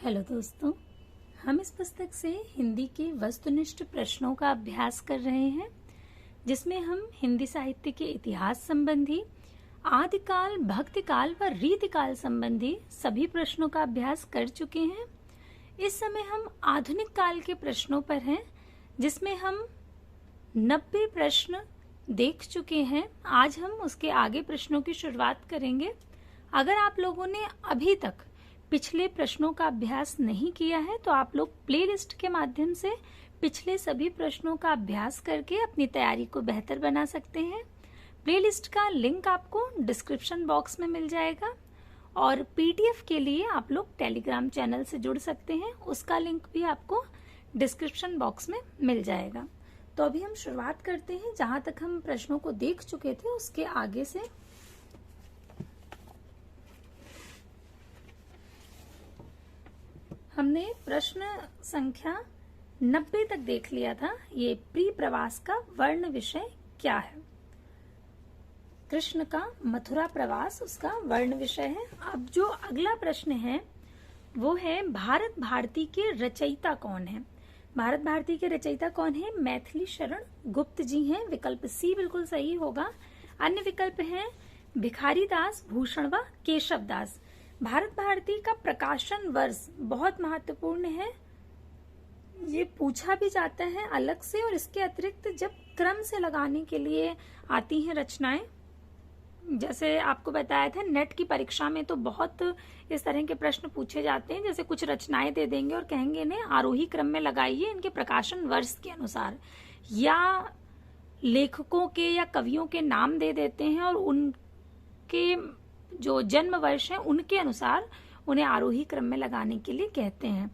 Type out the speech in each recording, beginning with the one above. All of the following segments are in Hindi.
हेलो दोस्तों, हम इस पुस्तक से हिंदी के वस्तुनिष्ठ प्रश्नों का अभ्यास कर रहे हैं, जिसमें हम हिंदी साहित्य के इतिहास संबंधी, आदिकाल, भक्तिकाल व रीतिकाल संबंधी सभी प्रश्नों का अभ्यास कर चुके हैं। इस समय हम आधुनिक काल के प्रश्नों पर हैं, जिसमें हम 90 प्रश्न देख चुके हैं। आज हम उसके आगे प्रश्नों की शुरुआत करेंगे। अगर आप लोगों ने अभी तक पिछले प्रश्नों का अभ्यास नहीं किया है तो आप लोग प्लेलिस्ट के माध्यम से पिछले सभी प्रश्नों का अभ्यास करके अपनी तैयारी को बेहतर बना सकते हैं। प्लेलिस्ट का लिंक आपको डिस्क्रिप्शन बॉक्स में मिल जाएगा और पीडीएफ के लिए आप लोग टेलीग्राम चैनल से जुड़ सकते हैं, उसका लिंक भी आपको डिस्क्रिप्शन बॉक्स में मिल जाएगा। तो अभी हम शुरुआत करते हैं। जहां तक हम प्रश्नों को देख चुके थे उसके आगे से हमने प्रश्न संख्या 90 तक देख लिया था। ये प्री प्रवास का वर्ण विषय क्या है? कृष्ण का मथुरा प्रवास उसका वर्ण विषय है। अब जो अगला प्रश्न है वो है भारत भारती के रचयिता कौन है? भारत भारती के रचयिता कौन है? मैथिली शरण गुप्त जी हैं। विकल्प सी बिल्कुल सही होगा। अन्य विकल्प हैं भिखारी दास, भूषण व केशव दास। भारत भारती का प्रकाशन वर्ष बहुत महत्वपूर्ण है, ये पूछा भी जाता है अलग से। और इसके अतिरिक्त जब क्रम से लगाने के लिए आती हैं रचनाएं, जैसे आपको बताया था नेट की परीक्षा में तो बहुत इस तरह के प्रश्न पूछे जाते हैं। जैसे कुछ रचनाएं दे देंगे और कहेंगे इन्हें आरोही क्रम में लगाइए इनके प्रकाशन वर्ष के अनुसार, या लेखकों के या कवियों के नाम दे देते हैं और उनके जो जन्म वर्ष है उनके अनुसार उन्हें आरोही क्रम में लगाने के लिए कहते हैं।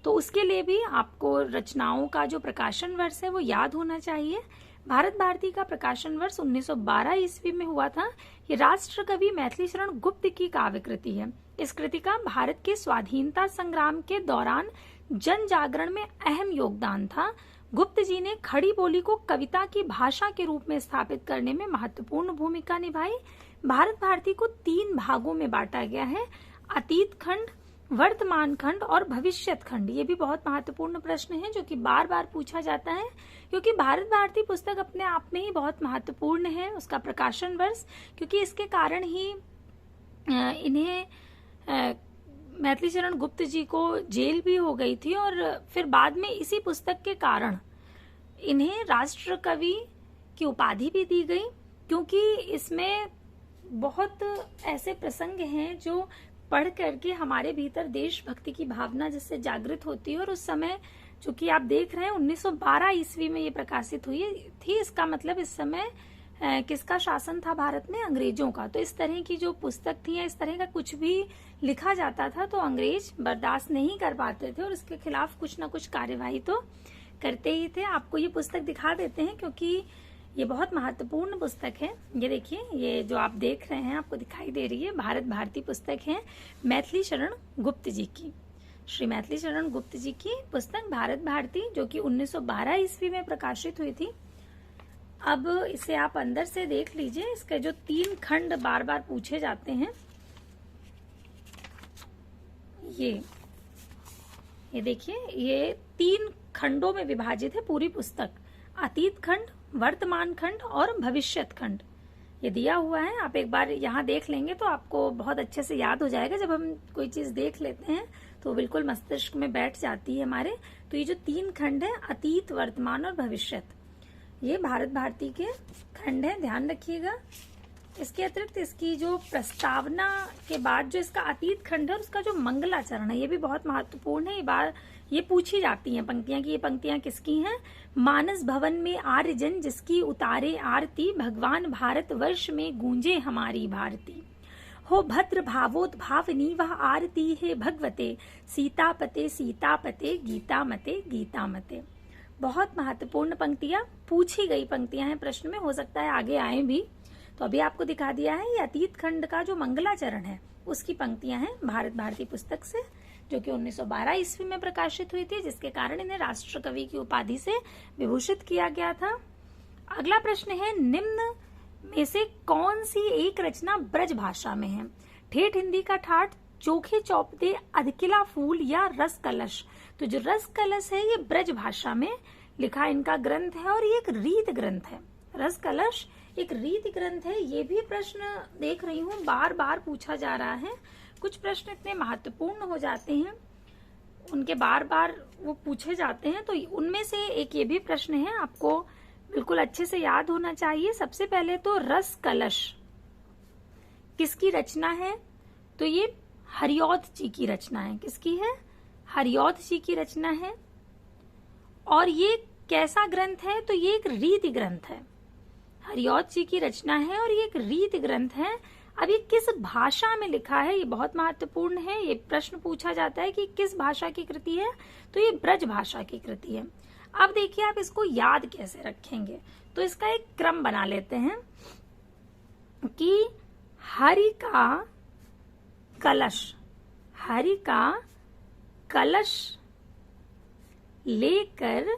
तो उसके लिए भी आपको रचनाओं का जो प्रकाशन वर्ष है वो याद होना चाहिए। भारत भारती का प्रकाशन वर्ष 1912 ईस्वी में हुआ था। ये राष्ट्र कवि मैथिली शरण गुप्त की काव्य कृति है। इस कृति का भारत के स्वाधीनता संग्राम के दौरान जन जागरण में अहम योगदान था। गुप्त जी ने खड़ी बोली को कविता की भाषा के रूप में स्थापित करने में महत्वपूर्ण भूमिका निभाई। भारत भारती को 3 भागों में बांटा गया है, अतीत खंड, वर्तमान खंड और भविष्यत खंड। ये भी बहुत महत्वपूर्ण प्रश्न है जो कि बार बार पूछा जाता है, क्योंकि भारत भारती पुस्तक अपने आप में ही बहुत महत्वपूर्ण है, उसका प्रकाशन वर्ष, क्योंकि इसके कारण ही इन्हें मैथिली शरण गुप्त जी को जेल भी हो गई थी और फिर बाद में इसी पुस्तक के कारण इन्हें राष्ट्र कवि की उपाधि भी दी गई, क्योंकि इसमें बहुत ऐसे प्रसंग हैं जो पढ़ करके हमारे भीतर देशभक्ति की भावना जिससे जागृत होती है। और उस समय जो कि आप देख रहे हैं 1912 ईस्वी में ये प्रकाशित हुई थी, इसका मतलब इस समय किसका शासन था भारत में? अंग्रेजों का। तो इस तरह की जो पुस्तक थी या इस तरह का कुछ भी लिखा जाता था तो अंग्रेज बर्दाश्त नहीं कर पाते थे और इसके खिलाफ कुछ न कुछ कार्यवाही तो करते ही थे। आपको ये पुस्तक दिखा देते हैं क्योंकि ये बहुत महत्वपूर्ण पुस्तक है। ये देखिए, ये जो आप देख रहे हैं आपको दिखाई दे रही है, भारत भारती पुस्तक है मैथिली शरण गुप्त जी की। श्री मैथिली शरण गुप्त जी की पुस्तक भारत भारती, जो कि 1912 ईस्वी में प्रकाशित हुई थी। अब इसे आप अंदर से देख लीजिए। इसके जो 3 खंड बार बार पूछे जाते हैं, ये देखिए, ये 3 खंडों में विभाजित है पूरी पुस्तक, अतीत खंड, वर्तमान खंड और भविष्यत खंड। ये दिया हुआ है, आप एक बार यहाँ देख लेंगे तो आपको बहुत अच्छे से याद हो जाएगा। जब हम कोई चीज देख लेते हैं तो बिल्कुल मस्तिष्क में बैठ जाती है हमारे। तो ये जो 3 खंड है, अतीत, वर्तमान और भविष्यत, ये भारत भारती के खंड है, ध्यान रखिएगा। इसके अतिरिक्त इसकी जो प्रस्तावना के बाद जो इसका अतीत खंड है, उसका जो मंगलाचरण है, ये भी बहुत महत्वपूर्ण है। ये पूछी जाती हैं पंक्तियां कि ये पंक्तियां किसकी हैं? मानस भवन में आर्य जन जिसकी उतारे आरती, भगवान भारत वर्ष में गूंजे हमारी भारती। हो भद्र भावोत भावनी वह आरती है भगवते, सीतापते सीतापते, गीता मते गीता मते। बहुत महत्वपूर्ण पंक्तियां, पूछी गई पंक्तियां हैं प्रश्न में, हो सकता है आगे आए भी। तो अभी आपको दिखा दिया है ये अतीत खंड का जो मंगलाचरण है उसकी पंक्तियां हैं भारत भारती पुस्तक से, जो कि 1912 ईस्वी में प्रकाशित हुई थी, जिसके कारण इन्हें राष्ट्र कवि की उपाधि से विभूषित किया गया था। अगला प्रश्न है, निम्न में से कौन सी एक रचना ब्रज भाषा में है? ठेठ हिंदी का ठाठ चोखे चौपदे अधकिला फूल या रस कलश। तो जो रस कलश है ये ब्रज भाषा में लिखा इनका ग्रंथ है और ये एक रीत ग्रंथ है। रस कलश एक रीत ग्रंथ है। ये भी प्रश्न देख रही हूँ बार बार पूछा जा रहा है। कुछ प्रश्न इतने महत्वपूर्ण हो जाते हैं, उनके बार बार वो पूछे जाते हैं, तो उनमें से एक ये भी प्रश्न है, आपको बिल्कुल अच्छे से याद होना चाहिए। सबसे पहले तो रस कलश किसकी रचना है? तो ये हरिऔध जी की रचना है। किसकी है? हरिऔध जी की रचना है। और ये कैसा ग्रंथ है? तो ये एक रीति ग्रंथ है। हरिऔध जी की रचना है और ये एक रीति ग्रंथ है। अब ये किस भाषा में लिखा है, ये बहुत महत्वपूर्ण है। ये प्रश्न पूछा जाता है कि किस भाषा की कृति है, तो ये ब्रज भाषा की कृति है। अब देखिए आप इसको याद कैसे रखेंगे, तो इसका एक क्रम बना लेते हैं कि हरि का कलश, हरि का कलश लेकर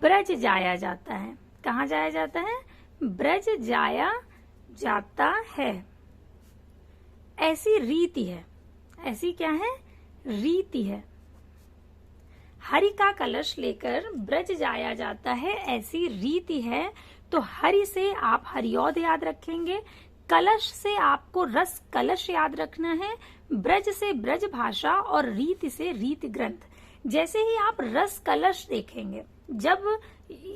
ब्रज जाया जाता है। कहाँ जाया जाता है? ब्रज जाया जाता है। ऐसी रीति है। ऐसी क्या है? रीति है। हरि का कलश लेकर ब्रज जाया जाता है, ऐसी रीति है। तो हरि से आप हरिऔध याद रखेंगे, कलश से आपको रस कलश याद रखना है, ब्रज से ब्रज भाषा और रीति से रीति ग्रंथ। जैसे ही आप रस कलश देखेंगे, जब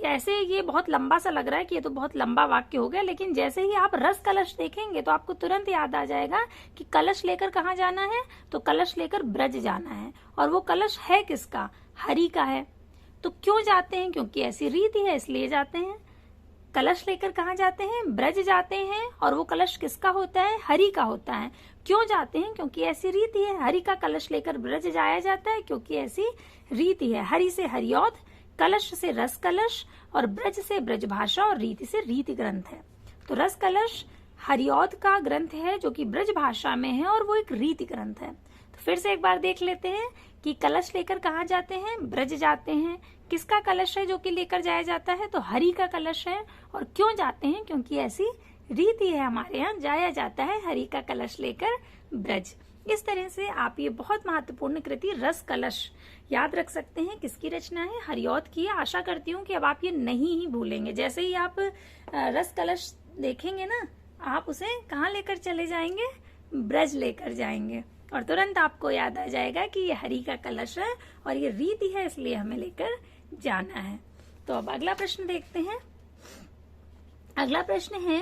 ऐसे ये बहुत लंबा सा लग रहा है कि ये तो बहुत लंबा वाक्य हो गया, लेकिन जैसे ही आप रस कलश देखेंगे तो आपको तुरंत याद आ जाएगा कि कलश लेकर कहाँ जाना है, तो कलश लेकर ब्रज जाना है। और वो कलश है किसका? हरि का है। तो क्यों जाते हैं? क्योंकि ऐसी रीति है, इसलिए जाते हैं। कलश लेकर कहाँ जाते हैं? ब्रज जाते हैं। और वो कलश किसका होता है? हरि का होता है। क्यों जाते हैं? क्योंकि ऐसी रीति है। हरि का कलश लेकर ब्रज जाया जाता है क्योंकि ऐसी रीति है। हरि से हरिऔध, कलश से रस कलश और ब्रज से ब्रज भाषा और रीति से रीति ग्रंथ है। तो रस कलश हरिऔध का ग्रंथ है जो कि ब्रज भाषा में है और वो एक रीति ग्रंथ है। तो फिर से एक बार देख लेते हैं कि कलश लेकर कहाँ जाते हैं? ब्रज जाते हैं। किसका कलश है जो कि लेकर जाया जाता है? तो हरि का कलश है। और क्यों जाते हैं? क्योंकि ऐसी रीति है, हमारे यहाँ जाया जाता है हरि का कलश लेकर ब्रज। इस तरह से आप ये बहुत महत्वपूर्ण कृति रस कलश याद रख सकते हैं। किसकी रचना है? हरिऔध की है। आशा करती हूँ कि अब आप ये नहीं ही भूलेंगे। जैसे ही आप रस कलश देखेंगे ना, आप उसे कहाँ लेकर चले जाएंगे? ब्रज लेकर जाएंगे और तुरंत आपको याद आ जाएगा कि ये हरि का कलश है और ये रीति है, इसलिए हमें लेकर जाना है। तो अब अगला प्रश्न देखते हैं। अगला प्रश्न है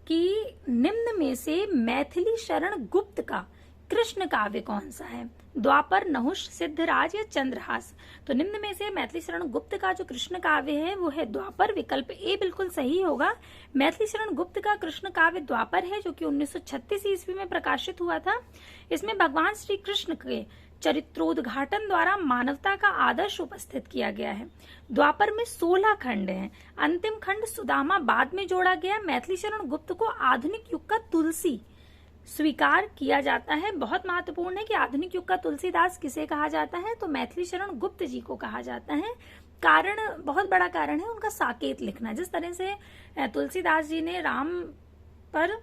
कि निम्न में से मैथिली शरण गुप्त का कृष्ण काव्य कौन सा है? द्वापर, नहुष, सिद्धराज या चंद्रहास। तो निम्न में से मैथिली शरण गुप्त का जो कृष्ण काव्य है वो है द्वापर। विकल्प ए बिल्कुल सही होगा। मैथिली शरण गुप्त का कृष्ण काव्य द्वापर है जो कि 1936 ईस्वी में प्रकाशित हुआ था। इसमें भगवान श्री कृष्ण के चरित्रोद्घाटन द्वारा मानवता का आदर्श उपस्थित किया गया है। द्वापर में 16 खंड हैं। अंतिम खंड सुदामा बाद में जोड़ा गया। मैथिली शरण गुप्त को आधुनिक युग का तुलसी स्वीकार किया जाता है। बहुत महत्वपूर्ण है कि आधुनिक युग का तुलसीदास किसे कहा जाता है? तो मैथिली शरण गुप्त जी को कहा जाता है। कारण, बहुत बड़ा कारण है उनका साकेत लिखना। जिस तरह से तुलसीदास जी ने राम पर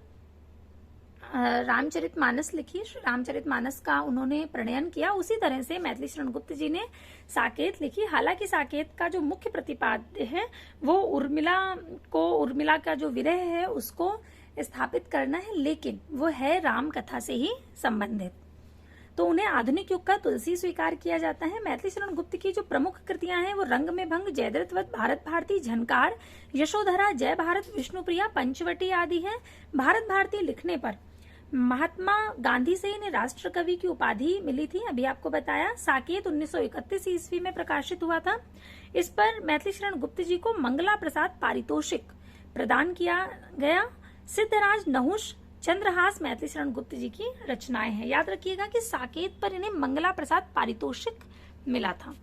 रामचरितमानस लिखी, रामचरितमानस का उन्होंने प्रणयन किया, उसी तरह से मैथिली शरण गुप्त जी ने साकेत लिखी। हालांकि साकेत का जो मुख्य प्रतिपाद्य है वो उर्मिला का जो विरह है उसको स्थापित करना है, लेकिन वो है राम कथा से ही संबंधित। तो उन्हें आधुनिक युग का तुलसी स्वीकार किया जाता है। मैथिली शरण गुप्त की जो प्रमुख कृतियां हैं वो रंग में भंग, जयद्रथवत, भारत भारती, झनकार, यशोधरा, जय भारत, विष्णुप्रिया, पंचवटी आदि है। भारत भारती लिखने पर महात्मा गांधी से इन्हें राष्ट्र कवि की उपाधि मिली थी, अभी आपको बताया। साकेत 1931 ईस्वी में प्रकाशित हुआ था। इस पर मैथिली शरण गुप्त जी को मंगला प्रसाद पारितोषिक प्रदान किया गया। सिद्धराज, नहुष, चंद्रहास मैथिली शरण गुप्त जी की रचनाएं हैं। याद रखिएगा कि साकेत पर इन्हें मंगला प्रसाद पारितोषिक मिला था।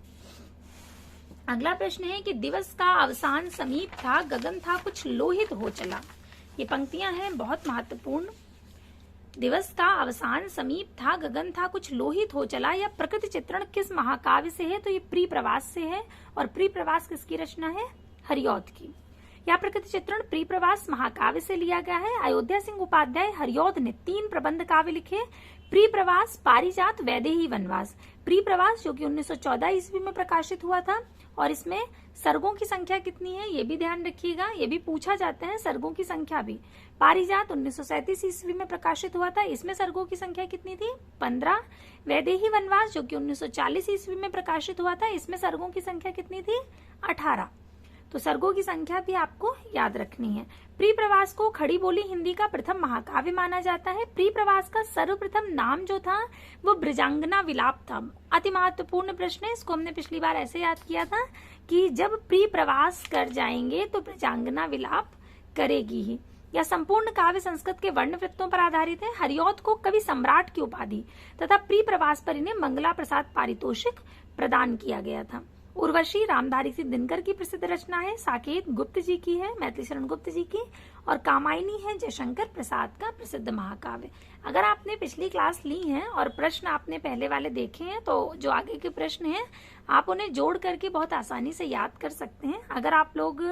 अगला प्रश्न है कि दिवस का अवसान समीप था, गगन था कुछ लोहित हो चला। ये पंक्तियां हैं बहुत महत्वपूर्ण। दिवस का अवसान समीप था, गगन था कुछ लोहित हो चला। यह प्रकृति चित्रण किस महाकाव्य से है? तो ये प्री प्रवास से है। और प्री प्रवास किसकी रचना है? हरिऔध की। यह प्रकृति चित्रण प्रिय प्रवास महाकाव्य से लिया गया है। अयोध्या सिंह उपाध्याय हरिऔध ने 3 प्रबंध काव्य लिखे, प्रिय प्रवास, पारिजात, वैदेही वनवास। प्रिय प्रवास जो कि 1914 ईस्वी में प्रकाशित हुआ था और इसमें सर्गों की संख्या कितनी है ये भी ध्यान रखिएगा, ये भी पूछा जाता है, सर्गों की संख्या भी। पारिजात 1937 ईस्वी में प्रकाशित हुआ था, इसमें सर्गों की संख्या कितनी थी? 15। वैदेही वनवास जो कि 1940 ईस्वी में प्रकाशित हुआ था, इसमें सर्गों की संख्या कितनी थी? 18। तो सर्गों की संख्या भी आपको याद रखनी है। प्रिय प्रवास को खड़ी बोली हिंदी का प्रथम महाकाव्य माना जाता है। प्रिय प्रवास का सर्वप्रथम नाम जो था वो ब्रजांगना विलाप था। अति महत्वपूर्ण प्रश्न है, इसको हमने पिछली बार ऐसे याद किया था कि जब प्रिय प्रवास कर जाएंगे तो ब्रजांगना विलाप करेगी ही। यह संपूर्ण काव्य संस्कृत के वर्ण वृत्तों पर आधारित है। हरिऔध को कवि सम्राट की उपाधि तथा प्रिय प्रवास पर इन्हें मंगला प्रसाद पारितोषिक प्रदान किया गया था। उर्वशी रामधारी सिंह दिनकर की प्रसिद्ध रचना है। साकेत गुप्त जी की है, मैथिली शरण गुप्त जी की, और कामायनी है जयशंकर प्रसाद का प्रसिद्ध महाकाव्य। अगर आपने पिछली क्लास ली है और प्रश्न आपने पहले वाले देखे हैं तो जो आगे के प्रश्न हैं आप उन्हें जोड़ करके बहुत आसानी से याद कर सकते हैं। अगर आप लोग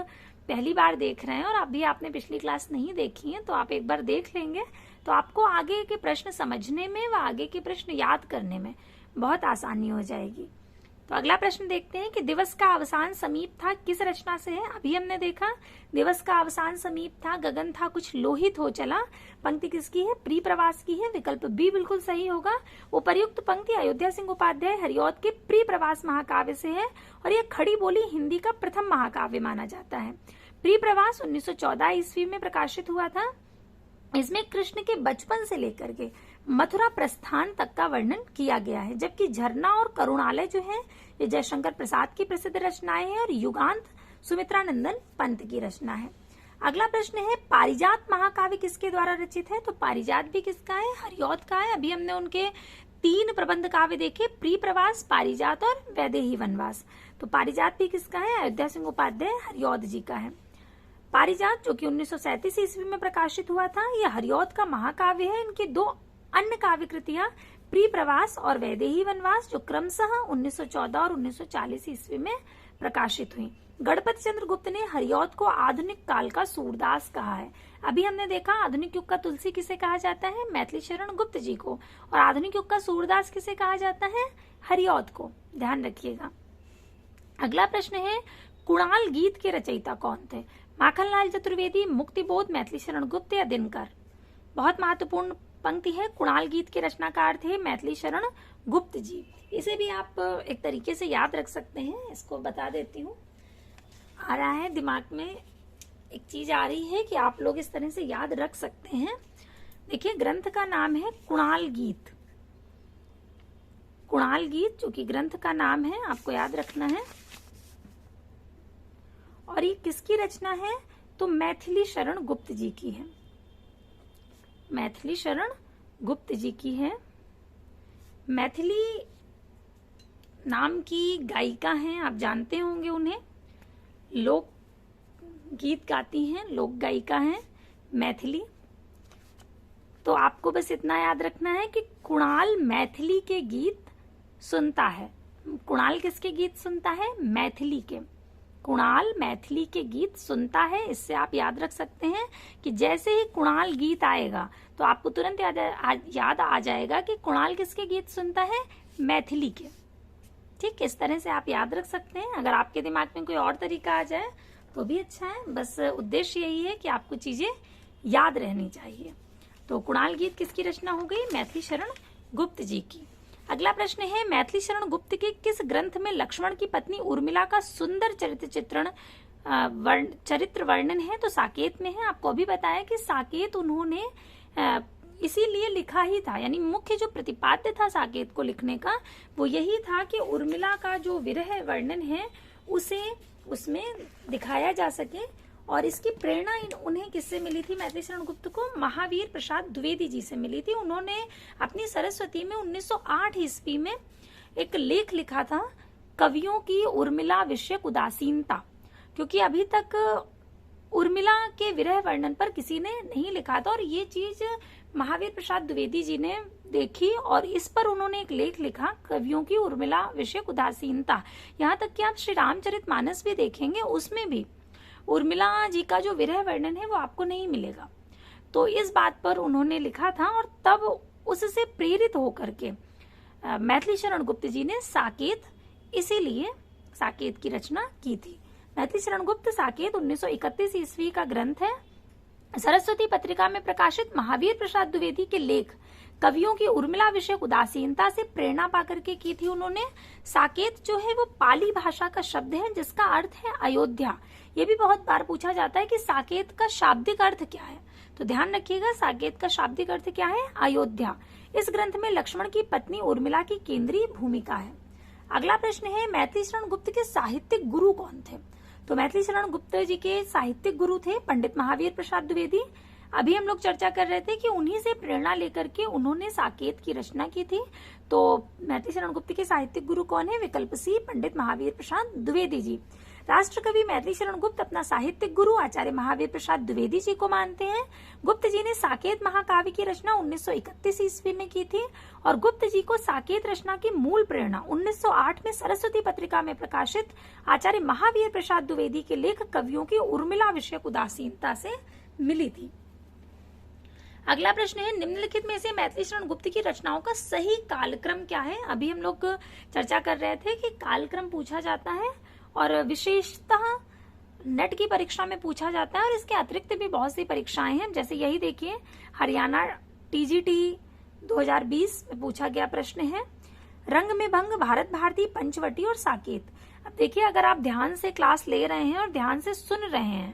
पहली बार देख रहे हैं और अभी आपने पिछली क्लास नहीं देखी है तो आप एक बार देख लेंगे तो आपको आगे के प्रश्न समझने में व आगे के प्रश्न याद करने में बहुत आसानी हो जाएगी। तो अगला प्रश्न देखते हैं कि दिवस का अवसान समीप था किस रचना से है। अभी हमने देखा दिवस का अवसान समीप था, गगन था कुछ लोहित हो चला। पंक्ति किसकी है? प्रिय प्रवास की है। विकल्प बी बिल्कुल सही होगा। उपर्युक्त पंक्ति अयोध्या सिंह उपाध्याय हरिऔध के प्रिय प्रवास महाकाव्य से है और यह खड़ी बोली हिंदी का प्रथम महाकाव्य माना जाता है। प्रिय प्रवास 1914 ईस्वी में प्रकाशित हुआ था। इसमें कृष्ण के बचपन से लेकर के मथुरा प्रस्थान तक का वर्णन किया गया है, जबकि झरना और करुणालय जो है ये जयशंकर प्रसाद की प्रसिद्ध रचनाएं हैं और युगांत सुमित्रानंदन पंत की रचना है। अगला प्रश्न है पारिजात महाकाव्य किसके द्वारा रचित है? तो पारिजात भी किसका है? हरिऔध का है। अभी हमने उनके 3 प्रबंध काव्य देखे, प्रिय प्रवास, पारिजात और वैदेही वनवास। तो पारिजात भी किसका है? अयोध्या सिंह उपाध्याय हरिऔध जी का है। पारिजात जो कि 1937 ईस्वी में प्रकाशित हुआ था यह हरिऔध का महाकाव्य है। इनकी 2 अन्य काव्य कृतियां प्रिय प्रवास और वैदेही वनवास जो क्रमशः 1914 और 1940 ईस्वी में प्रकाशित हुई। गणपति चंद्र गुप्त ने हरिऔध को आधुनिक काल का सूरदास कहा है। अभी हमने देखा आधुनिक युग का तुलसी किसे कहा जाता है? मैथिली शरण गुप्त जी को। और आधुनिक युग का सूरदास किसे कहा जाता है? हरिऔध को। ध्यान रखिएगा। अगला प्रश्न है कुणाल गीत के रचयिता कौन थे? माखनलाल चतुर्वेदी, मुक्तिबोध, मैथिली शरण गुप्त या दिनकर? बहुत महत्वपूर्ण पंक्ति है। कुणाल गीत के रचनाकार थे मैथिली शरण गुप्त जी। इसे भी आप एक तरीके से याद रख सकते हैं। इसको बता देती हूँ, आ रहा है दिमाग में एक चीज आ रही है कि आप लोग इस तरह से याद रख सकते हैं। देखिए ग्रंथ का नाम है कुणाल गीत। कुणाल गीत जो कि ग्रंथ का नाम है, आपको याद रखना है। और ये किसकी रचना है? तो मैथिली शरण गुप्त जी की है। मैथिली शरण गुप्त जी की है। मैथिली नाम की गायिका हैं, आप जानते होंगे उन्हें। लोक गीत गाती हैं, लोक गायिका हैं मैथिली। तो आपको बस इतना याद रखना है कि कुणाल मैथिली के गीत सुनता है। कुणाल किसके गीत सुनता है? मैथिली के। कुणाल मैथिली के गीत सुनता है। इससे आप याद रख सकते हैं कि जैसे ही कुणाल गीत आएगा तो आपको तुरंत याद आ जाएगा कि कुणाल किसके गीत सुनता है? मैथिली के। ठीक, इस तरह से आप याद रख सकते हैं। अगर आपके दिमाग में कोई और तरीका आ जाए तो भी अच्छा है, बस उद्देश्य यही है कि आपको चीजें याद रहनी चाहिए। तो कुणाल गीत किसकी रचना हो गई? मैथिली शरण गुप्त जी की। अगला प्रश्न है मैथिली शरण गुप्त के किस ग्रंथ में लक्ष्मण की पत्नी उर्मिला का सुंदर चरित्र वर्णन है? तो साकेत में है। आपको अभी बताया कि साकेत उन्होंने इसीलिए लिखा ही था, यानी मुख्य जो प्रतिपाद्य था साकेत को लिखने का वो यही था कि उर्मिला का जो विरह वर्णन है उसे उसमें दिखाया जा सके। और इसकी प्रेरणा उन्हें किससे मिली थी? मैथिली शरण गुप्त को महावीर प्रसाद द्विवेदी जी से मिली थी। उन्होंने अपनी सरस्वती में 1908 ईस्वी में एक लेख लिखा था, कवियों की उर्मिला विषयक उदासीनता, क्योंकि अभी तक उर्मिला के विरह वर्णन पर किसी ने नहीं लिखा था और ये चीज महावीर प्रसाद द्विवेदी जी ने देखी और इस पर उन्होंने एक लेख लिखा, कवियों की उर्मिला विषयक उदासीनता। यहाँ तक कि आप श्री रामचरितमानस भी देखेंगे, उसमें भी उर्मिला जी का जो विरह वर्णन है वो आपको नहीं मिलेगा। तो इस बात पर उन्होंने लिखा था और तब उससे प्रेरित होकर के मैथिली शरण गुप्त जी ने साकेत, इसीलिए साकेत की रचना की थी। मैथिली शरण गुप्त साकेत 1931 ईस्वी का ग्रंथ है। सरस्वती पत्रिका में प्रकाशित महावीर प्रसाद द्विवेदी के लेख कवियों की उर्मिला विषयक उदासीनता से प्रेरणा पाकर के की थी उन्होंने। साकेत जो है वो पाली भाषा का शब्द है जिसका अर्थ है अयोध्या। ये भी बहुत बार पूछा जाता है कि साकेत का शाब्दिक अर्थ क्या है, तो ध्यान रखिएगा साकेत का शाब्दिक अर्थ क्या है, अयोध्या। इस ग्रंथ में लक्ष्मण की पत्नी उर्मिला की केंद्रीय भूमिका है। अगला प्रश्न है मैथिली शरण गुप्त के साहित्यिक गुरु कौन थे? तो मैथिली शरण गुप्त जी के साहित्यिक गुरु थे पंडित महावीर प्रसाद द्विवेदी। अभी हम लोग चर्चा कर रहे थे कि उन्हीं से प्रेरणा लेकर के उन्होंने साकेत की रचना की थी। तो मैथिली शरण गुप्त के साहित्यिक गुरु कौन है? विकल्प सी, पंडित महावीर प्रसाद द्विवेदी जी। राष्ट्रकवि मैथिली शरण गुप्त अपना साहित्यिक गुरु आचार्य महावीर प्रसाद द्विवेदी जी को मानते हैं। गुप्त जी ने साकेत महाकाव्य की रचना 1931 ईस्वी में की थी और गुप्त जी को साकेत रचना की मूल प्रेरणा 1908 में सरस्वती पत्रिका में प्रकाशित आचार्य महावीर प्रसाद द्विवेदी के लेख कवियों की उर्मिला विषयक उदासीनता से मिली थी। अगला प्रश्न है निम्नलिखित में से मैथिली शरण गुप्त की रचनाओं का सही कालक्रम क्या है? अभी हम लोग चर्चा कर रहे थे कि कालक्रम पूछा जाता है और विशेषतः नेट की परीक्षा में पूछा जाता है और इसके अतिरिक्त भी बहुत सी परीक्षाएं हैं। जैसे यही देखिए हरियाणा टीजीटी 2020 में पूछा गया प्रश्न है रंग में भंग, भारत भारती, पंचवटी और साकेत। अब देखिए अगर आप ध्यान से क्लास ले रहे हैं और ध्यान से सुन रहे हैं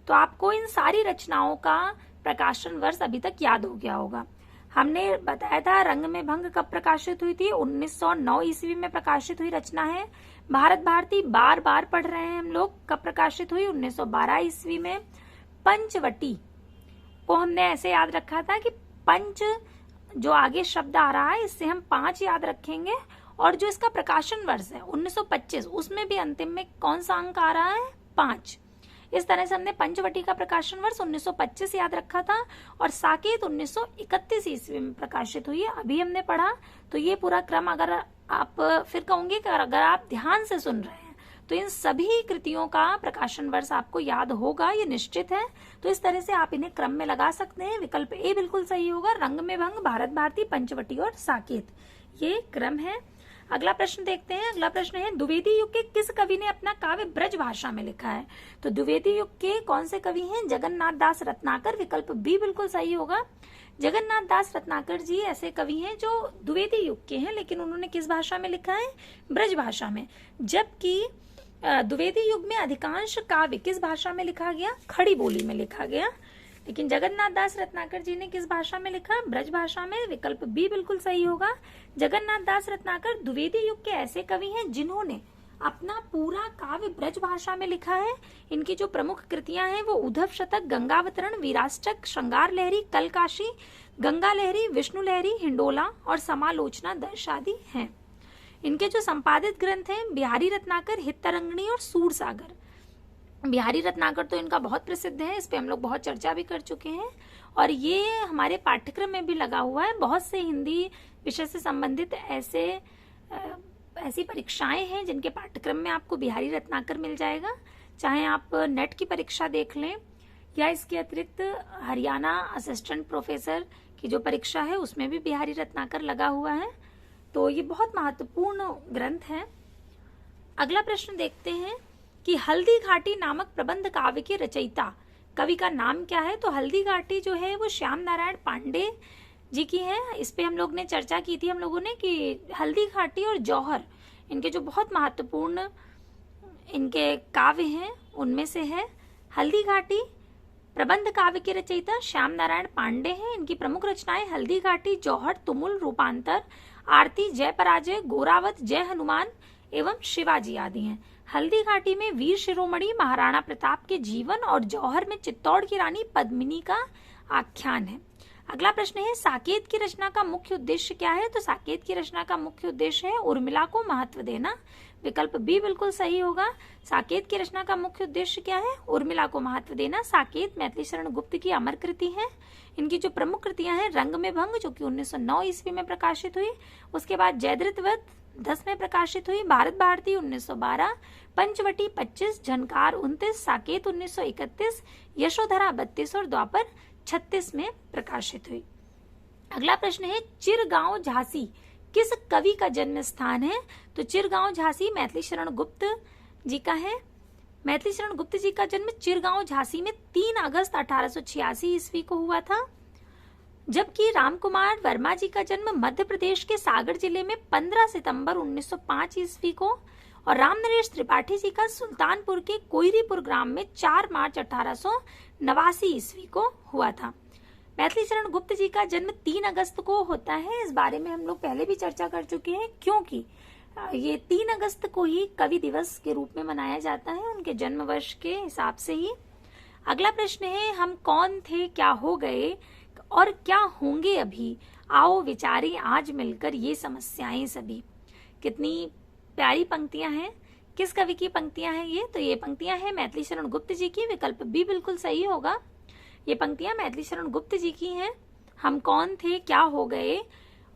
तो आपको इन सारी रचनाओं का प्रकाशन वर्ष अभी तक याद हो गया होगा। हमने बताया था रंग में भंग कब प्रकाशित हुई थी, 1909 ईस्वी में प्रकाशित हुई रचना है। भारत भारती बार बार पढ़ रहे हैं हम लोग, कब प्रकाशित हुई, 1912 ईस्वी में। पंचवटी को हमने ऐसे याद रखा था कि पंच जो आगे शब्द आ रहा है इससे हम 5 याद रखेंगे और जो इसका प्रकाशन वर्ष है 1925 उसमें भी अंतिम में कौन सा अंक आ रहा है, 5। इस तरह से हमने पंचवटी का प्रकाशन वर्ष 1925 याद रखा था और साकेत 1931 ईस्वी में प्रकाशित हुई है, अभी हमने पढ़ा। तो ये पूरा क्रम अगर आप फिर कहूंगे कि अगर आप ध्यान से सुन रहे हैं तो इन सभी कृतियों का प्रकाशन वर्ष आपको याद होगा, ये निश्चित है। तो इस तरह से आप इन्हें क्रम में लगा सकते हैं। विकल्प ए बिल्कुल सही होगा, रंग में भंग, भारत भारती, पंचवटी और साकेत, ये क्रम है। अगला प्रश्न देखते हैं। अगला प्रश्न है द्विवेदी युग के किस कवि ने अपना काव्य ब्रज भाषा में लिखा है? तो द्विवेदी युग के कौन से कवि हैं? जगन्नाथ दास रत्नाकर, विकल्प बी बिल्कुल सही होगा। जगन्नाथ दास रत्नाकर जी ऐसे कवि हैं जो द्विवेदी युग के हैं, लेकिन उन्होंने किस भाषा में लिखा है? ब्रज भाषा में। जबकि द्विवेदी युग में अधिकांश काव्य किस भाषा में लिखा गया? खड़ी बोली में लिखा गया। लेकिन जगन्नाथ दास रत्नाकर जी ने किस भाषा में लिखा? ब्रज भाषा में, विकल्प बी बिल्कुल सही होगा। जगन्नाथ दास रत्नाकर द्विवेदी युग के ऐसे कवि हैं जिन्होंने अपना पूरा काव्य ब्रज भाषा में लिखा है। इनकी जो प्रमुख कृतियां हैं वो उद्धव शतक, गंगावतरण, वीराष्टक, श्रृंगार लहरी, कलकाशी, गंगा लहरी, विष्णु लहरी, हिंडोला और समालोचना दर्श आदि हैं। इनके जो संपादित ग्रंथ हैं बिहारी रत्नाकर, हित तरंगिणी और सूरसागर। बिहारी रत्नाकर तो इनका बहुत प्रसिद्ध है, इस पे हम लोग बहुत चर्चा भी कर चुके हैं और ये हमारे पाठ्यक्रम में भी लगा हुआ है। बहुत से हिंदी विषय से संबंधित ऐसी परीक्षाएं हैं जिनके पाठ्यक्रम में आपको बिहारी रत्नाकर मिल जाएगा। चाहे आप नेट की परीक्षा देख लें या इसके अतिरिक्त हरियाणा असिस्टेंट प्रोफेसर की जो परीक्षा है उसमें भी बिहारी रत्नाकर लगा हुआ है। तो ये बहुत महत्वपूर्ण ग्रंथ है। अगला प्रश्न देखते हैं कि हल्दी घाटी नामक प्रबंध काव्य के रचयिता कवि का नाम क्या है? तो हल्दी घाटी जो है वो श्याम नारायण पांडे जी की है। इस पे हम लोग ने चर्चा की थी हम लोगों ने कि हल्दी घाटी और जौहर इनके जो बहुत महत्वपूर्ण इनके काव्य हैं उनमें से है। हल्दी घाटी प्रबंध काव्य के रचयिता श्याम नारायण पांडे हैं। इनकी प्रमुख रचनाएं हल्दी घाटी, जौहर, तुमुल, रूपांतर, आरती, जय पराजय, गोरावत, जय हनुमान एवं शिवाजी आदि हैं। हल्दी घाटी में वीर शिरोमणि महाराणा प्रताप के जीवन और जौहर में चित्तौड़ की रानी पद्मिनी का आख्यान है। अगला प्रश्न है साकेत की रचना का मुख्य उद्देश्य क्या है? तो साकेत की रचना का मुख्य उद्देश्य है उर्मिला को महत्व देना। विकल्प बी बिल्कुल सही होगा। साकेत की रचना का मुख्य उद्देश्य क्या है? उर्मिला को महत्व देना। साकेत मैथिली शरण गुप्त की अमर कृति है। इनकी जो प्रमुख कृतियां हैं रंग में भंग जो कि 1909 ईस्वी में प्रकाशित हुई, उसके बाद जयद्रथ वध, 2010 में प्रकाशित हुई। भारत भारती 1912, पंचवटी 25, झनकार 29, साकेत 1931, यशोधरा 32 और द्वापर 36 में प्रकाशित हुई। अगला प्रश्न है चिरगांव झांसी किस कवि का जन्म स्थान है? तो चिरगांव झांसी मैथिली शरण गुप्त जी का है। मैथिली शरण गुप्त जी का जन्म चिरगांव झांसी में 3 अगस्त 1886 ईस्वी को हुआ था, जबकि रामकुमार वर्मा जी का जन्म मध्य प्रदेश के सागर जिले में 15 सितंबर 1905 ईस्वी को, और रामनरेश त्रिपाठी जी का सुल्तानपुर के कोयरीपुर ग्राम में 4 मार्च 1889 ईस्वी को हुआ था। मैथिली शरण गुप्त जी का जन्म 3 अगस्त को होता है। इस बारे में हम लोग पहले भी चर्चा कर चुके हैं, क्योंकि ये 3 अगस्त को ही कवि दिवस के रूप में मनाया जाता है, उनके जन्म वर्ष के हिसाब से ही। अगला प्रश्न है हम कौन थे क्या हो गए और क्या होंगे अभी, आओ विचारें आज मिलकर ये समस्याएं सभी। कितनी प्यारी पंक्तियां हैं। किस कवि की पंक्तियां हैं ये? तो ये पंक्तियां हैं मैथिली शरण गुप्त जी की। विकल्प बी बिल्कुल सही होगा। ये पंक्तियां मैथिली शरण गुप्त जी की हैं। हम कौन थे क्या हो गए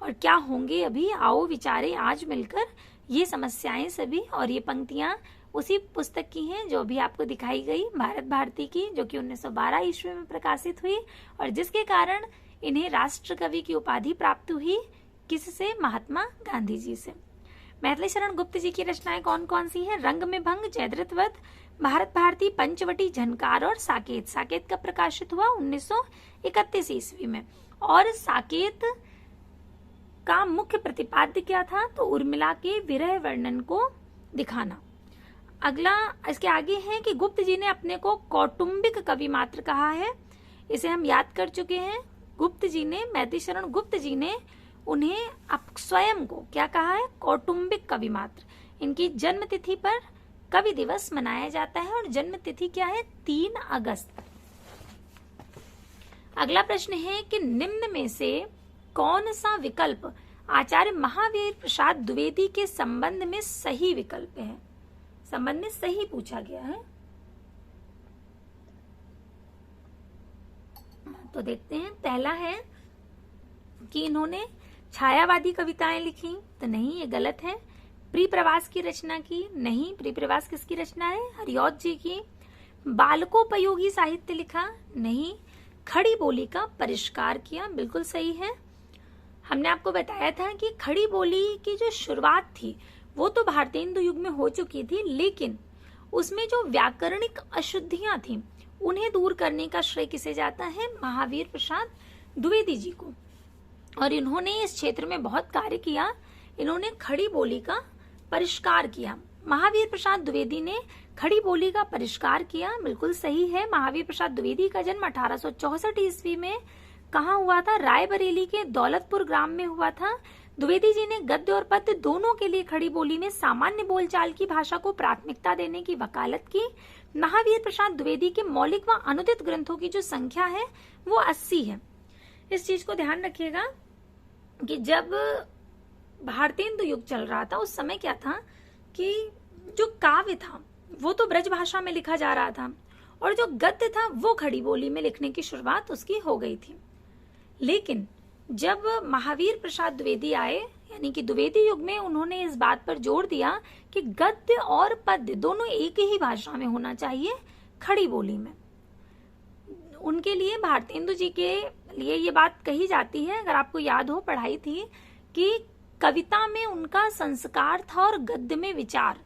और क्या होंगे अभी, आओ विचारें आज मिलकर ये समस्याएं सभी। और ये पंक्तियां उसी पुस्तक की हैं जो अभी आपको दिखाई गई, भारत भारती की, जो कि 1912 ईस्वी में प्रकाशित हुई और जिसके कारण इन्हें राष्ट्र कवि की उपाधि प्राप्त हुई। किससे? महात्मा गांधी जी से। मैथिली शरण गुप्त जी की रचनाएं कौन कौन सी हैं? रंग में भंग, जयद्रथ वध, भारत भारती, पंचवटी, झनकार और साकेत। साकेत का प्रकाशित हुआ 1931 ईस्वी में। और साकेत का मुख्य प्रतिपाद्य क्या था? तो उर्मिला के विरह वर्णन को दिखाना। अगला इसके आगे है कि गुप्त जी ने अपने को कौटुंबिक कवि मात्र कहा है। इसे हम याद कर चुके हैं। गुप्त जी ने, मैथिली शरण गुप्त जी ने उन्हें स्वयं को क्या कहा है? कौटुंबिक कवि मात्र। इनकी जन्म तिथि पर कवि दिवस मनाया जाता है और जन्म तिथि क्या है? 3 अगस्त। अगला प्रश्न है कि निम्न में से कौन सा विकल्प आचार्य महावीर प्रसाद द्विवेदी के संबंध में सही विकल्प है? संबंध में सही पूछा गया है। तो देखते हैं। पहला है कि इन्होंने छायावादी कविताएं लिखी, तो नहीं, ये गलत है। प्री प्रवास की रचना की, नहीं। प्री प्रवास किसकी रचना है? हरिऔध जी की। बालकोपयोगी साहित्य लिखा, नहीं। खड़ी बोली का परिष्कार किया, बिल्कुल सही है। हमने आपको बताया था कि खड़ी बोली की जो शुरुआत थी वो तो भारतेंदु युग में हो चुकी थी, लेकिन उसमें जो व्याकरणिक अशुद्धियां थी उन्हें दूर करने का श्रेय किसे जाता है? महावीर प्रसाद द्विवेदी जी को। और इन्होंने इस क्षेत्र में बहुत कार्य किया। इन्होंने खड़ी बोली का परिष्कार किया। महावीर प्रसाद द्विवेदी ने खड़ी बोली का परिष्कार किया, बिल्कुल सही है। महावीर प्रसाद द्विवेदी का जन्म 1864 ईस्वी में कहाँ हुआ था? रायबरेली के दौलतपुर ग्राम में हुआ था। द्विवेदी जी ने गद्य और पद्य दोनों के लिए खड़ी बोली में सामान्य बोलचाल की भाषा को प्राथमिकता देने की वकालत की। महावीर प्रसाद द्विवेदी के मौलिक व अनुदित ग्रंथों की जो संख्या है वो 80 है। इस चीज को ध्यान रखिएगा कि जब भारतेंदु युग चल रहा था उस समय क्या था कि जो काव्य था वो तो ब्रज भाषा में लिखा जा रहा था और जो गद्य था वो खड़ी बोली में लिखने की शुरुआत उसकी हो गई थी। लेकिन जब महावीर प्रसाद द्विवेदी आए, यानी कि द्विवेदी युग में, उन्होंने इस बात पर जोर दिया कि गद्य और पद्य दोनों एक ही भाषा में होना चाहिए, खड़ी बोली में। उनके लिए, भारतेंदु जी के लिए ये बात कही जाती है, अगर आपको याद हो, पढ़ाई थी, कि कविता में उनका संस्कार था और गद्य में विचार।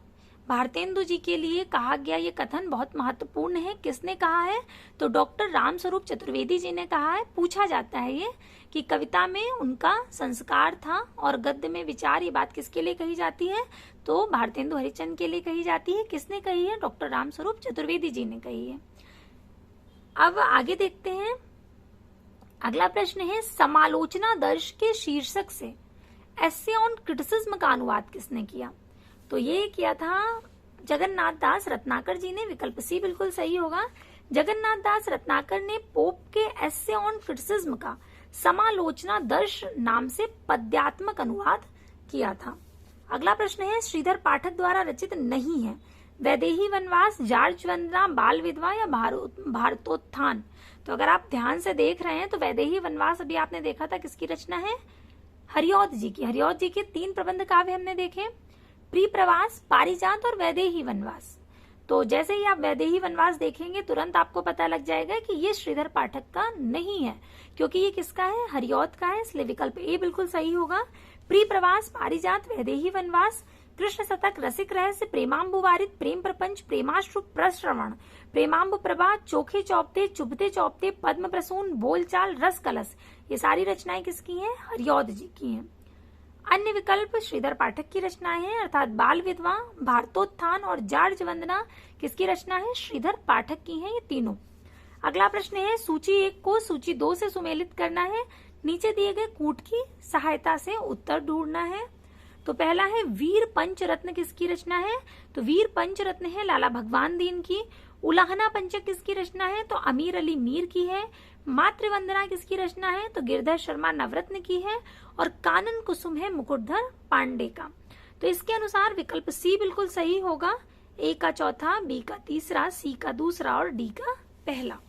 भारतेंदु जी के लिए कहा गया ये कथन बहुत महत्वपूर्ण है। किसने कहा है? तो डॉक्टर रामस्वरूप चतुर्वेदी जी ने कहा है। पूछा जाता है ये कि कविता में उनका संस्कार था और गद्य में विचार, ये बात किसके लिए कही जाती है? तो भारतेंदु हरिश्चंद्र के लिए कही जाती है। किसने कही है? डॉक्टर रामस्वरूप चतुर्वेदी जी ने कही है। अब आगे देखते हैं। अगला प्रश्न है समालोचना दर्श के शीर्षक से एसे ऑन क्रिटिसिज्म का अनुवाद किसने किया? तो ये किया था जगन्नाथ दास रत्नाकर जी ने। विकल्प सी बिल्कुल सही होगा। जगन्नाथ दास रत्नाकर ने पोप के एसे ऑन क्रिटिसिज्म का समालोचना दर्श नाम से पद्यात्मक अनुवाद किया था। अगला प्रश्न है श्रीधर पाठक द्वारा रचित नहीं है। वैदेही वनवास, जार्ज वंदना, बाल विधवा या भारतोत्थान। तो अगर आप ध्यान से देख रहे हैं तो वैदेही वनवास अभी आपने देखा था किसकी रचना है? हरिऔध जी की। हरिऔध जी के 3 प्रबंध काव्य हमने देखे, प्रिप्रवास, पारिजात और वैदेही वनवास। तो जैसे ही आप वैदेही वनवास देखेंगे तुरंत आपको पता लग जाएगा कि ये श्रीधर पाठक का नहीं है, क्योंकि ये किसका है, हरिऔध का है, इसलिए विकल्प ए बिल्कुल सही होगा। प्रिप्रवास, पारिजात, वैदेही वनवास, कृष्ण शतक, रसिक रहस्य, प्रेमांबु वारित, प्रेम प्रपंच, प्रेमाश्रु प्रश्रवण, प्रेमांबु प्रभा, चोखे चौपते, चुभते चौपते, पद्म प्रसून, बोलचाल, रस कलश, ये सारी रचनाएं किसकी हैं, हरिऔध जी की हैं। अन्य विकल्प श्रीधर पाठक की रचनाएं हैं, अर्थात बाल विधवा, भारतोत्थान और जार्ज वंदना किसकी रचना है, श्रीधर पाठक की हैं ये तीनों। अगला प्रश्न है, सूची 1 को सूची 2 से सुमेलित करना है, नीचे दिए गए कूट की सहायता से उत्तर ढूंढना है। तो पहला है वीर पंचरत्न किसकी रचना है, तो वीर पंचरत्न है लाला भगवान दीन की। उलाहना पंचक किसकी रचना है, तो अमीर अली मीर की है। मातृवंदना किसकी रचना है, तो गिरधर शर्मा नवरत्न की है। और कानन कुसुम है मुकुटधर पांडे का। तो इसके अनुसार विकल्प सी बिल्कुल सही होगा, ए का चौथा, बी का तीसरा, सी का दूसरा और डी का पहला।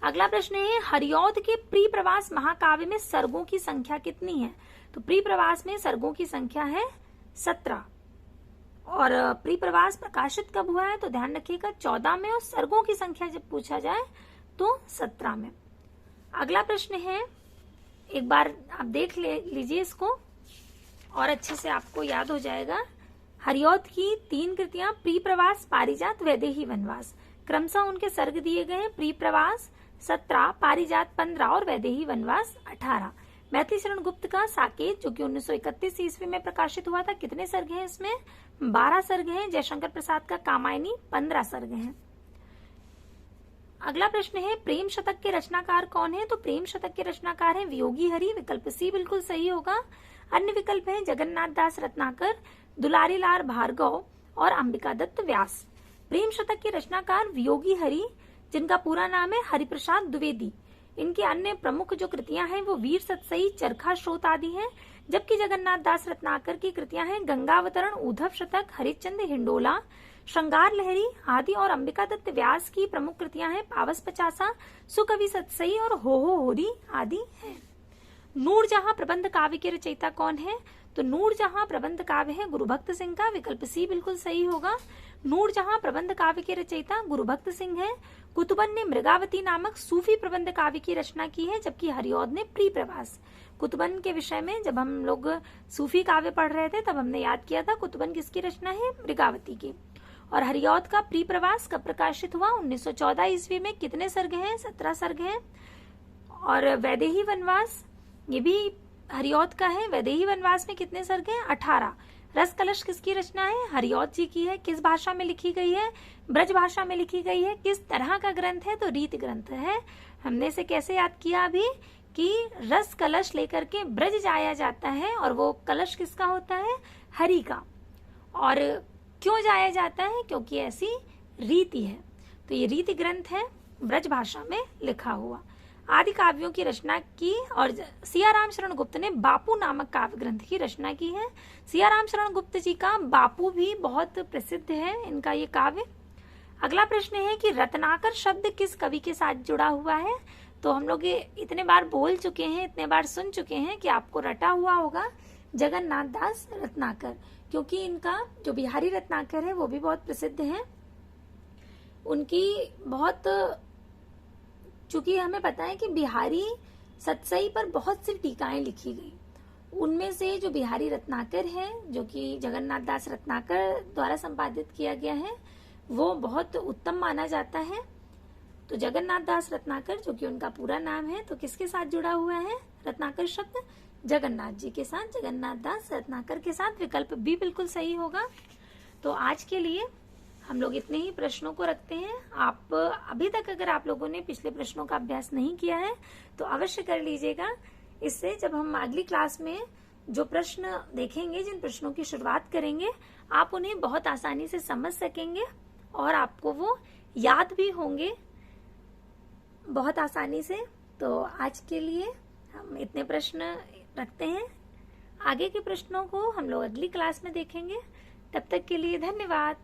अगला प्रश्न है, हरिऔध के प्रिप्रवास महाकाव्य में सर्गों की संख्या कितनी है, तो प्रिप्रवास में सर्गों की संख्या है 17। और प्रिप्रवास प्रकाशित कब हुआ है, तो ध्यान रखिएगा 14 में, और सर्गों की संख्या जब पूछा जाए तो 17 में। अगला प्रश्न है, एक बार आप देख लीजिए इसको और अच्छे से आपको याद हो जाएगा। हरिऔध की 3 कृतियां प्रिप्रवास, पारिजात, वैदेही वनवास, क्रमशः उनके सर्ग दिए गए हैं, प्रिप्रवास 17, पारिजात 15 और वैदेही वनवास 18। मैथिली शरण गुप्त का साकेत जो कि 1931 ईस्वी में प्रकाशित हुआ था, कितने सर्ग हैं इसमें, 12 सर्ग हैं। जयशंकर प्रसाद का कामायनी 15 सर्ग हैं। अगला प्रश्न है, प्रेम शतक के रचनाकार कौन है, तो प्रेम शतक के रचनाकार हैं वियोगी हरि, विकल्प सी बिल्कुल सही होगा। अन्य विकल्प हैं जगन्नाथ दास रत्नाकर, दुलारी लाल भार्गव और अंबिका दत्त व्यास। प्रेम शतक के रचनाकार वियोगी हरि, जिनका पूरा नाम है हरिप्रसाद द्विवेदी। इनकी अन्य प्रमुख जो कृतियां हैं वो वीर सतसई, चरखा स्रोत आदि हैं, जबकि जगन्नाथ दास रत्नाकर की कृतियां हैं गंगावतरण, उद्धव शतक, हरिश्चंद्र हिंडोला, श्रृंगार लहरी आदि। और अंबिका दत्त व्यास की प्रमुख कृतियां हैं पावस पचासा, सुकवि सतसई और हो होरी आदि हैं। नूरजहां प्रबंध काव्य के रचयिता कौन है, तो नूरजहां प्रबंध काव्य है गुरुभक्त सिंह का, विकल्प सी बिल्कुल सही होगा। नूरजहां प्रबंध काव्य के रचयिता गुरुभक्त सिंह है। कुतुबन ने मृगावती नामक सूफी प्रबंध काव्य की रचना की है, जबकि हरिऔध ने प्रिप्रवास। कुतुबन के विषय में जब हम लोग सूफी काव्य पढ़ रहे थे तब हमने याद किया था कुतुबन किसकी रचना है, मृगावती की। और हरिऔध का प्रिप्रवास कब प्रकाशित हुआ, 1914 ईस्वी में। कितने सर्ग हैं, 17 सर्ग हैं। और वैदेही वनवास ये भी हरिऔध का है, वैदेही वनवास में कितने सर्ग हैं, 18। रस कलश किसकी रचना है, हरिऔध जी की है। किस भाषा में लिखी गई है, ब्रज भाषा में लिखी गई है। किस तरह का ग्रंथ है, तो रीत ग्रंथ है। हमने इसे कैसे याद किया अभी कि रस कलश लेकर के ब्रज जाया जाता है, और वो कलश किसका होता है, हरि का। और क्यों जाया जाता है, क्योंकि ऐसी रीति है। तो ये रीति ग्रंथ है, ब्रज भाषा में लिखा हुआ। आदि काव्यों की रचना की, और सियाराम शरण गुप्त ने बापू नामक काव्य ग्रंथ की रचना की है। सियाराम शरण गुप्त जी का बापू भी बहुत प्रसिद्ध है, इनका ये काव्य। अगला प्रश्न है कि रत्नाकर शब्द किस कवि के साथ जुड़ा हुआ है, तो हम लोग ये इतने बार बोल चुके हैं, इतने बार सुन चुके हैं कि आपको रटा हुआ होगा जगन्नाथ दास रत्नाकर, क्योंकि इनका जो बिहारी रत्नाकर है वो भी बहुत प्रसिद्ध है। उनकी बहुत, चूंकि हमें पता है कि बिहारी सतसई पर बहुत सी टीकाएं लिखी गई, उनमें से जो बिहारी रत्नाकर है जो कि जगन्नाथ दास रत्नाकर द्वारा संपादित किया गया है वो बहुत उत्तम माना जाता है। तो जगन्नाथ दास रत्नाकर जो कि उनका पूरा नाम है, तो किसके साथ जुड़ा हुआ है रत्नाकर शब्द, जगन्नाथ जी के साथ, जगन्नाथ दास रत्नाकर के साथ। विकल्प बी बिल्कुल सही होगा। तो आज के लिए हम लोग इतने ही प्रश्नों को रखते हैं। आप अभी तक अगर आप लोगों ने पिछले प्रश्नों का अभ्यास नहीं किया है तो अवश्य कर लीजिएगा। इससे जब हम अगली क्लास में जो प्रश्न देखेंगे, जिन प्रश्नों की शुरुआत करेंगे, आप उन्हें बहुत आसानी से समझ सकेंगे और आपको वो याद भी होंगे बहुत आसानी से। तो आज के लिए हम इतने प्रश्न रखते हैं। आगे के प्रश्नों को हम लोग अगली क्लास में देखेंगे। तब तक के लिए धन्यवाद।